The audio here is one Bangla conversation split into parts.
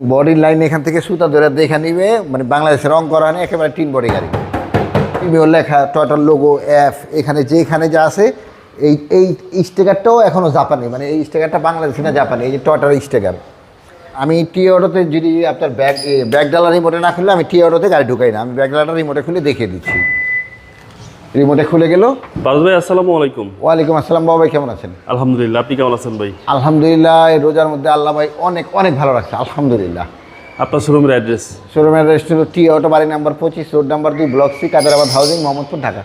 বডির লাইন এখান থেকে সুতা ধরে দেখে নিবে, মানে বাংলাদেশে রং করা নেই, একেবারে টিন বডি গাড়ি। প্রিমিয়ার লেখা, টয়টার লোগো, এফ, এখানে যেখানে যা আছে। এই স্টিকারটাও এখনও জাপানি, মানে এই স্টিকারটা বাংলাদেশি না জাপানি, এই যে টয়টার স্টিকার। আমি টি অটোতে যদি আপনার ব্যাগ ডালার রিমোটে না খুললে আমি টি অটোতে গাড়ি ঢুকাই না, আমি ব্যাগ ডালার রিমোটে খুলে দেখিয়ে দিচ্ছি। রিমোটে খুলে গেল। বারুদ ভাই আসসালামু আলাইকুম। ওয়ালাইকুম আসসালাম। বাবা ভাই কেমন আছেন? আলহামদুলিল্লাহ, আপনি কেমন আছেন ভাই? আলহামদুলিল্লাহ, এই রোজার মধ্যে আল্লাহ ভাই অনেক অনেক ভালো রাখছে, আলহামদুলিল্লাহ। আপনার শোরুমের অ্যাড্রেস? শোরুমের অ্যাড্রেস হলো টি অটো, বাড়ি number 25, road number 2, block C, Kaderabad housing, Mohammadpur, Dhaka.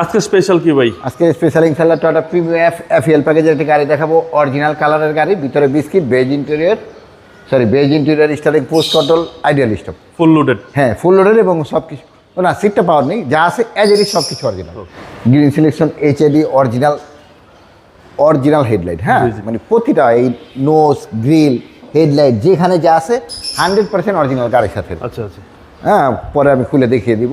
আজকে স্পেশাল কি ভাই? আজকে স্পেশাল ইনশাল্লাহ টয়টা প্রিমিয়াম এফএল প্যাকেজের একটি গাড়ি দেখাবো, অরিজিনাল কালারের গাড়ি, ভিতরে biscuit, base interior steering, post control, ideal stop, full loaded. হ্যাঁ, ফুল লোডেড এবং সব কিছু, না সিটটা পাওয়ার নেই, যা আছে অ্যাজ এর সব কিছু original. Green selection, HAD, original headlight. হ্যাঁ, মানে প্রতিটা এই নোজ, গ্রিল, হেডলাইট যেখানে যা আছে 100% অরিজিনাল গাড়ির সাথে। আচ্ছা আচ্ছা। হ্যাঁ, পরে আমি খুলে দেখিয়ে দিব।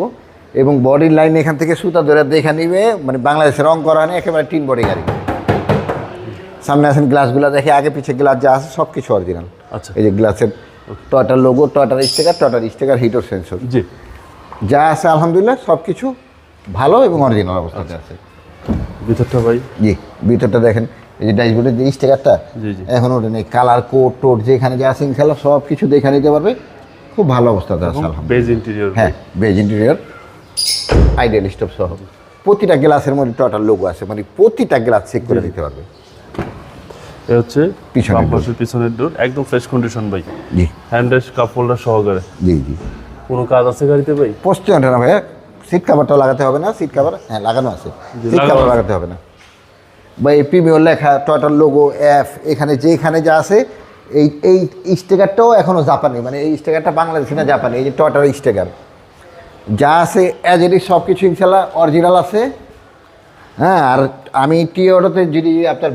এবং বডির লাইন এখান থেকে সুতা ধরে দেখে নিবে, মানে বাংলাদেশে রং করা নেই, একেবারে টিন বডি গাড়ি। সামনে আছেন গ্লাসগুলো দেখে, আগে পিছিয়ে গ্লাস যা আছে সব কিছু অরিজিনাল। আচ্ছা, এই যে গ্লাসের টয়টার লোগো, টয়টার স্টিকার, হিটার সেন্সর, জি যা আছে আলহামদুলিল্লাহ সব কিছু ভালো এবং অরিজিনাল অবস্থাতে আছে। ভিতরটা ভাই? জি, ভিতরটা দেখেন, এই যে ড্যাশবোর্ডের যে স্টিকারটা জি জি, এখন ওটা নেই, কালার কোড টোড যেখানে যা আছে ইনশাল্লাহ সব কিছু দেখে নিতে পারবে, খুব ভালো অবস্থাতে আছে আলহামদুলিল্লাহ। Beige interior? হ্যাঁ, বেজ ইন্টেরিয়র, আইডিয়াল স্টপ সহ প্রতিটা গ্লাসের মধ্যে টয়টার লোগো আছে, মানে প্রতিটা গ্লাস চেক করে দিতে পারবে। এ হচ্ছে পিছনের ডোর, একদম ফ্রেশ কন্ডিশন ভাই। জি, হ্যান্ডরেস্ট, কাপ হোল্ডার সহকারে। জি জি। কোনো কাজ আছে গাড়িতে ভাই? পোস্টে ওঠে না ভাইয়া, সিট কাভারটা লাগাতে হবে না, সিট কাভার হ্যাঁ লাগানো আছে, সিট কাভার লাগাতে হবে না ভাই। প্রিমিয়ার লেখা, টয়টার লোগো, এফ, এখানে যেখানে যা আছে। এই স্টিকারটাও এখনও জাপানি, মানে এই স্টিকারটা বাংলাদেশি না জাপানি, এই যে টয়টার স্টিকার যা আছে অ্যাজ এর সব কিছু ইনশাল্লাহ অরিজিনাল আছে। হ্যাঁ, আর আমি টি অটোতে যদি আপনার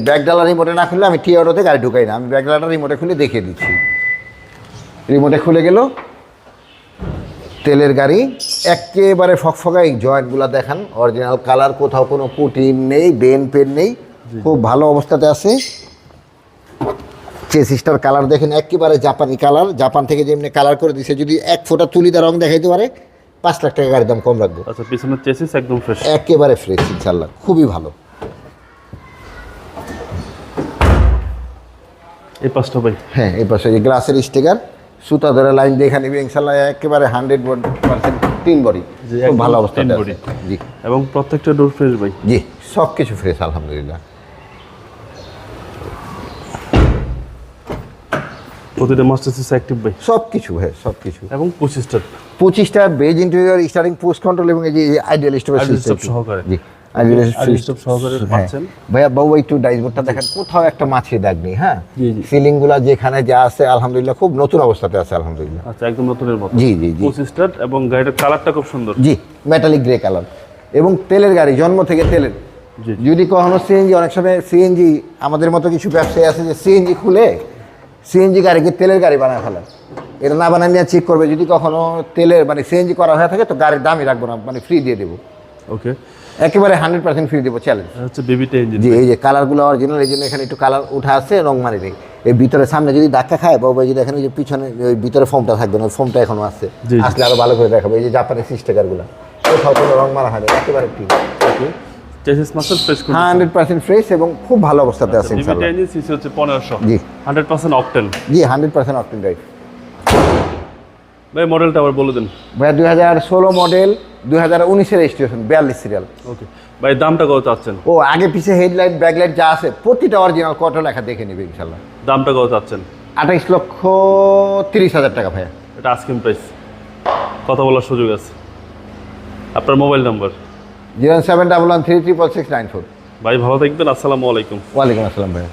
ব্যাগ ডালার রিমোটে না খুললে আমি টি অটোতে গাড়ি ঢুকাই না, আমি ব্যাগ ডালার রিমোটে খুলে দেখিয়ে দিচ্ছি। রিমোটে খুলে গেল। তেলের গাড়ি, একেবারে ফকফকা, এই জয়েন্টগুলো দেখান, অরিজিনাল কালার, কোথাও কোনো পুটি নেই, বেন পেন নেই, খুব ভালো অবস্থাতে আছে। চেসিসটার কালার দেখেন, একেবারে জাপানি কালার, জাপান থেকে যেমনি কালার করে দিছে, যদি 1 ফোঁটা তুলিদা রং দেখাইতে পারে 5 লাখ টাকা গাড়ির দাম কম রাখবো। আচ্ছা, পিছনের চেসিস একদম ফ্রেশ? একেবারে ফ্রেশ ইনশাল্লাহ, খুবই ভালো। এই পাঁচটা ভাই? হ্যাঁ, এই পাশে এই গ্লাসের স্টিকার, সুতা ধরে লাইন দেখে নিবি ইনশাল্লাহ, একেবারে 100% টিন বডি, খুব ভালো অবস্থাতে আছে। জি, এবং প্রত্যেকটা ডোর ফ্রেশ ভাই? জি, সব কিছু ফ্রেশ আলহামদুলিল্লাহ। প্রতিটা মাস্টার সিস অ্যাক্টিভ ভাই? সব কিছু ভাই, সব কিছু। এবং 25টা beige interior, steering, post control এবং এই যে আইডিয়াল স্টপ সহকারে। জি, আইডিয়াল স্টপ সহকারে পাচ্ছেন ভাইয়া। বাবু একটু ডাইসবোর্ডটা দেখেন, কোথাও একটা মাছি দাগ নেই। হ্যাঁ, জি জি। সিলিংগুলো যেখানে যা আছে আলহামদুলিল্লাহ খুব নতুন অবস্থাতে আছে আলহামদুলিল্লাহ। আচ্ছা, একদম নতুনের মতো। জি জি জি। 25টা, এবং গাড়িটার কালারটা খুব সুন্দর। জি, মেটালিক গ্রে কালার, এবং তেলের গাড়ি, জন্ম থেকে তেলের। যদি কখনো সিএনজি, অনেক সময় সিএনজি, আমাদের মতো কিছু ব্যবসায়ী আছে যে সিএনজি খুলে সিএনজি গাড়িকে তেলের গাড়ি বানায় ফেলে, এটা না বানায় নিয়ে চেক করবে, যদি কখনো তেলের মানে সিএনজি করা হয়ে থাকে তো গাড়ির দামই রাখবো না, মানে ফ্রি দিয়ে দেবো। ওকে, একেবারে 100% ফ্রি দেবো, চ্যালেঞ্জ। হচ্ছে বেবিটা ইঞ্জিন। জি, এই যে কালারগুলো অরিজিনাল, এই জন্য এখানে একটু কালার উঠা আছে, রং মারি নেই। এই ভিতরে সামনে যদি ধাক্কা খায় বাবা, যদি এখানে যে পিছনে ওই ভিতরে ফোমটা থাকবে না, ওই ফোমটা এখনো আছে, আসলে আরো ভালো করে দেখাবো। এই যে জাপানি স্টিকারগুলো, কোথাও কোনো রং মারা হয় না, একেবারে ঠিক। ওকে, চেসিস মাস্টার ফ্রেশ, 100% ফ্রেশ এবং খুব ভালো অবস্থাতে আছে ইনশাআল্লাহ। বেবিটা ইঞ্জিন, সিসি হচ্ছে 1500। জি, 100% অকটেন। জি, 100% অকটেন ড্রাইভ। ভাই মডেলটা আবার বলে দেন। ভাই 2016 মডেল, 2019 এর রেজিস্ট্রেশন, 42 সিরিয়াল। ওকে ভাই, দামটা কত চাচ্ছেন? ও আগে পিছে হেডলাইট, ব্যাকলাইট যা আছে প্রতিটা অরিজিনাল, কত লেখা দেখে নেবে ইনশাআল্লাহ। দামটা কত চাচ্ছেন? 28,30,000 টাকা ভাইয়া। এটা আস্কিং প্রাইস, কথা বলার সুযোগ আছে। আপনার মোবাইল নাম্বার? 0711336694। ভাই ভালো থাকবেন, আসসালামু আলাইকুম। ওয়ালাইকুম আসসালাম ভাইয়া।